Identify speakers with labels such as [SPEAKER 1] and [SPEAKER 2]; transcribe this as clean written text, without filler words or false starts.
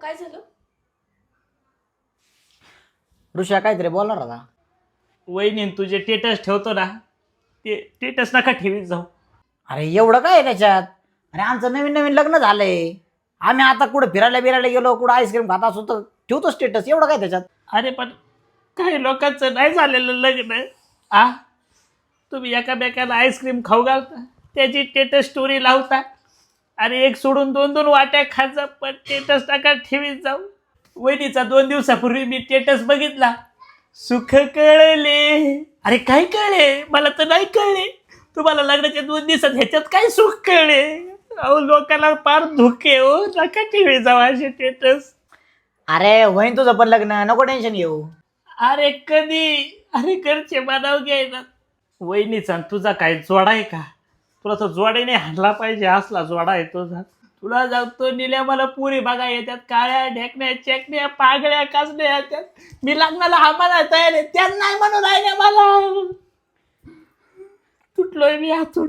[SPEAKER 1] काय झालं?
[SPEAKER 2] ऋषा काहीतरी बोलणार होता.
[SPEAKER 3] वहिनी तुझे टेटस ठेवतो ना ते टेटस नका ठेवीत जाऊ.
[SPEAKER 2] अरे एवढं काय आहे त्याच्यात? अरे आमचं नवीन नवीन लग्न झालंय. आम्ही आता कुठं फिरायला बिरायला गेलो, कुठं आईस्क्रीम खात असो तर ठेवतो स्टेटस. एवढं काय त्याच्यात?
[SPEAKER 3] अरे पण काही लोकांचं नाही झालेलं लग्न. आ तुम्ही एकामेकाला आईस्क्रीम खाऊ घालता, त्याची टेटस स्टोरी लावता आणि एक सोडून दोन दोन वाट्या खायचा, पण टेटस नका ठेवीत जाऊ. वहिनीचा 2 दिवसापूर्वी मी टेटस बघितला. सुख कळले. अरे काय कळले? मला तर नाही कळले. तुम्हाला लग्नाच्या 2 दिवसात ह्याच्यात काय सुख कळले? अहो लोकांना पार धुके हो. नका ठेवी जाऊ असे टेटस.
[SPEAKER 2] अरे होईन तुझं पण लग्न, नको टेन्शन घेऊ.
[SPEAKER 3] अरे कधी? अरे घरचे मानाव घ्यायला. वहिनीचा तुझा काय जोडा आहे का? तुला तर जोड्याने हाणला पाहिजे, असला जोडा आहे तुझा. तुला जातो निल्या मला पुरी बघा येतात, काळ्या ढेकण्या चेकण्या पागळ्या काचण्या येतात. मी लग्नाला हा म्हणा तयार आहे, त्यात नाही म्हणून राहिल्या मला. तुटलोय मी हातून.